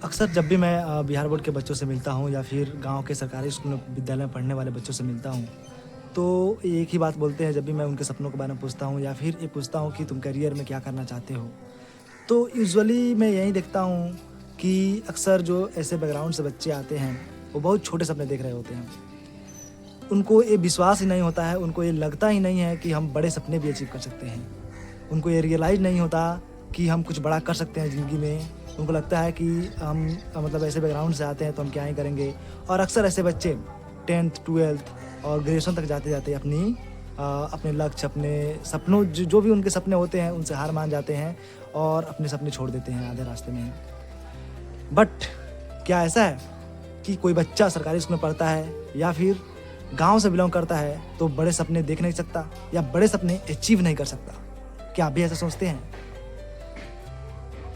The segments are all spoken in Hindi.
अक्सर जब भी मैं बिहार बोर्ड के बच्चों से मिलता हूँ या फिर गांव के सरकारी स्कूल में विद्यालय में पढ़ने वाले बच्चों से मिलता हूँ, तो एक ही बात बोलते हैं जब भी मैं उनके सपनों के बारे में पूछता हूँ या फिर ये पूछता हूँ कि तुम करियर में क्या करना चाहते हो। तो यूजुअली मैं यही देखता हूँ कि अक्सर जो ऐसे बैकग्राउंड से बच्चे आते हैं, वो बहुत छोटे सपने देख रहे होते हैं। उनको ये विश्वास ही नहीं होता है, उनको ये लगता ही नहीं है कि हम बड़े सपने भी अचीव कर सकते हैं। उनको ये रियलाइज़ नहीं होता कि हम कुछ बड़ा कर सकते हैं ज़िंदगी में। उनको लगता है कि हम मतलब ऐसे बैकग्राउंड से आते हैं तो हम क्या ही करेंगे। और अक्सर ऐसे बच्चे 10th 12th और ग्रेजुएशन तक जाते-जाते अपने लक्ष्य, अपने सपनों जो भी उनके सपने होते हैं, उनसे हार मान जाते हैं और अपने सपने छोड़ देते हैं आधे रास्ते में। बट क्या ऐसा है कि कोई बच्चा सरकारी स्कूल में पढ़ता है या फिर गाँव से बिलॉन्ग करता है तो बड़े सपने देख नहीं सकता या बड़े सपने अचीव नहीं कर सकता? क्या आप भी ऐसा सोचते हैं?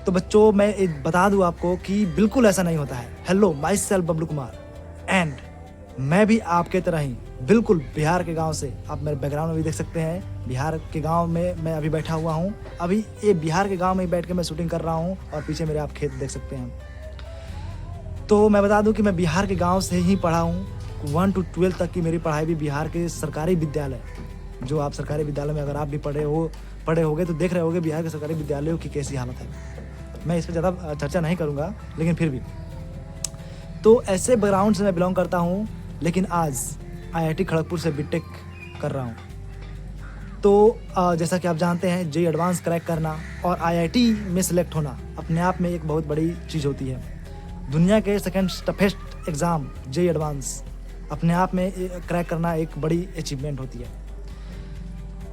तो बच्चों, मैं एक बता दूं आपको कि बिल्कुल ऐसा नहीं होता है। Hello, my self Bablu Kumar and मैं भी आपके तरह ही बिल्कुल बिहार के गांव से, आप मेरे बैकग्राउंड में भी देख सकते हैं, बिहार के गांव में मैं अभी बैठा हुआ हूं। अभी ये बिहार के गांव में ही बैठ के मैं शूटिंग कर रहा हूं और पीछे मेरे आप खेत देख सकते हैं। तो मैं बता दूं कि मैं बिहार के गाँव से ही पढ़ा हूँ। 1 to 12 तक की मेरी पढ़ाई भी बिहार के सरकारी विद्यालय, जो आप सरकारी विद्यालय में अगर आप भी पढ़े होगे तो देख रहे होगे बिहार के सरकारी विद्यालयों की कैसी हालत है। मैं इस पर ज़्यादा चर्चा नहीं करूँगा, लेकिन फिर भी तो ऐसे बैकग्राउंड से मैं बिलोंग करता हूँ, लेकिन आज आईआईटी खड़गपुर से बीटेक कर रहा हूँ। तो जैसा कि आप जानते हैं, जेईई एडवांस क्रैक करना और आईआईटी में सिलेक्ट होना अपने आप में एक बहुत बड़ी चीज़ होती है। दुनिया के second toughest exam JEE advance अपने आप में क्रैक करना एक बड़ी अचीवमेंट होती है।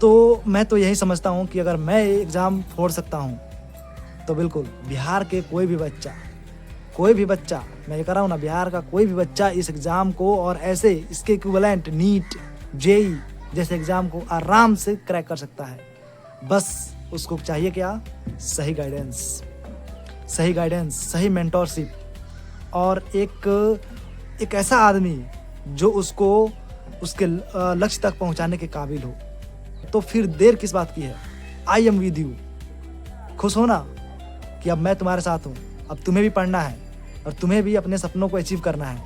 तो मैं तो यही समझता हूँ कि अगर मैं ये एग्ज़ाम फोड़ सकता हूँ तो बिल्कुल बिहार के कोई भी बच्चा, मैं ये कर रहा हूँ ना, बिहार का कोई भी बच्चा इस एग्ज़ाम को और ऐसे इसके इक्विवेलेंट नीट, जेईई जैसे एग्ज़ाम को आराम से क्रैक कर सकता है। बस उसको चाहिए क्या? सही गाइडेंस, सही मेंटोरशिप और एक ऐसा आदमी जो उसको उसके लक्ष्य तक पहुंचाने के काबिल हो। तो फिर देर किस बात की है? I am with you. खुश हो ना कि अब मैं तुम्हारे साथ हूँ। अब तुम्हें भी पढ़ना है और तुम्हें भी अपने सपनों को अचीव करना है।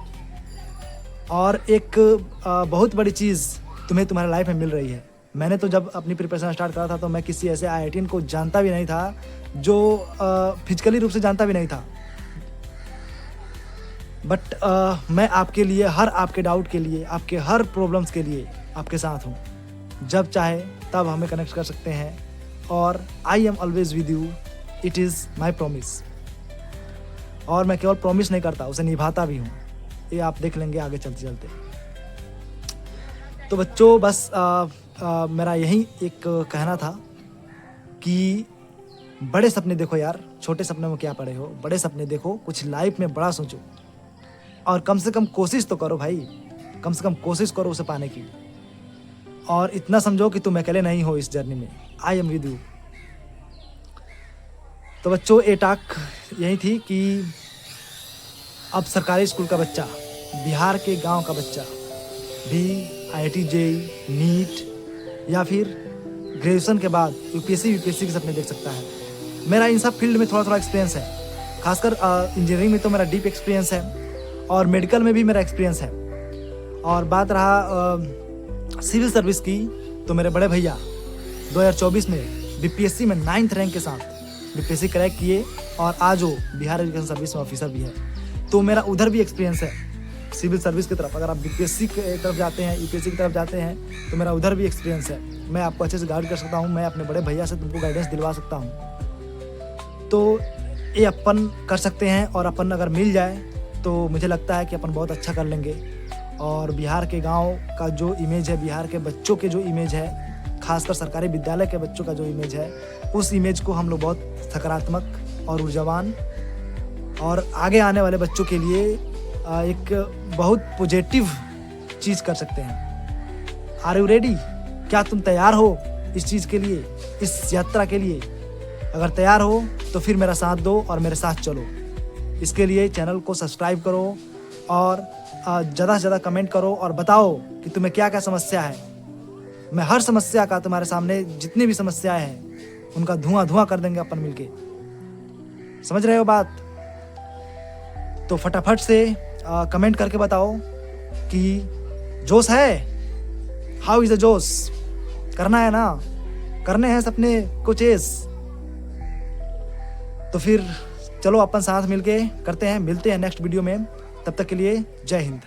और एक बहुत बड़ी चीज़ तुम्हें तुम्हारे लाइफ में मिल रही है। मैंने तो जब अपनी प्रिपरेशन स्टार्ट करा था तो मैं किसी ऐसे आईआईटीएन को जानता भी नहीं था, जो फिजिकली रूप से जानता भी नहीं था। बट मैं आपके लिए, हर आपके डाउट के लिए, आपके हर प्रॉब्लम्स के लिए आपके साथ हूँ। जब चाहे तब हमें कनेक्ट कर सकते हैं और I am always with you, it is my promise. और मैं केवल प्रॉमिस नहीं करता, उसे निभाता भी हूँ। ये आप देख लेंगे आगे चलते चलते। तो बच्चों, बस मेरा यही एक कहना था कि बड़े सपने देखो यार, छोटे सपने में क्या पड़े हो। बड़े सपने देखो, कुछ लाइफ में बड़ा सोचो और कम से कम कोशिश तो करो भाई, कम से कम कोशिश करो उसे पाने की। और इतना समझो कि तुम अकेले नहीं हो इस जर्नी में। I am with you. तो बच्चों, ये टाक यही थी कि अब सरकारी स्कूल का बच्चा, बिहार के गांव का बच्चा भी आईआईटी, जेईई, नीट या फिर ग्रेजुएशन के बाद यूपीएससी के सपने देख सकता है। मेरा इन सब फील्ड में थोड़ा थोड़ा एक्सपीरियंस है। खासकर इंजीनियरिंग में तो मेरा डीप एक्सपीरियंस है और मेडिकल में भी मेरा एक्सपीरियंस है। और बात रहा सिविल सर्विस की, तो मेरे बड़े भैया 2024 में बीपीएससी में 9th रैंक के साथ बीपीएससी क्रैक किए और आज वो बिहार एजुकेशन सर्विस में ऑफिसर भी है। तो मेरा उधर भी एक्सपीरियंस है सिविल सर्विस की तरफ। अगर आप बीपीएससी की तरफ जाते हैं, यूपीएससी की तरफ जाते हैं, तो मेरा उधर भी एक्सपीरियंस है। मैं आपको अच्छे से गाइड कर सकता हूँ। मैं अपने बड़े भैया से तुमको गाइडेंस दिलवा सकता हूँ। तो ये अपन कर सकते हैं और अपन अगर मिल जाए तो मुझे लगता है कि अपन बहुत अच्छा कर लेंगे। और बिहार के गांव का जो इमेज है, बिहार के बच्चों के जो इमेज है, खासकर सरकारी विद्यालय के बच्चों का जो इमेज है, उस इमेज को हम लोग बहुत सकारात्मक और ऊर्जावान और आगे आने वाले बच्चों के लिए एक बहुत पॉजिटिव चीज़ कर सकते हैं। Are you ready? क्या तुम तैयार हो इस चीज़ के लिए, इस यात्रा के लिए? अगर तैयार हो तो फिर मेरा साथ दो और मेरे साथ चलो। इसके लिए चैनल को सब्सक्राइब करो और ज़्यादा से ज़्यादा कमेंट करो और बताओ कि तुम्हें क्या क्या समस्या है। मैं हर समस्या का तुम्हारे सामने, जितनी भी समस्याएं हैं उनका धुआं कर देंगे अपन मिलके। समझ रहे हो बात? तो फटाफट से कमेंट करके बताओ कि जोश है, हाउ इज़ द जोश, करना है ना, करने हैं सपने को चेस। तो फिर चलो अपन साथ मिलके करते हैं, मिलते हैं नेक्स्ट वीडियो में, तब तक के लिए जय हिंद।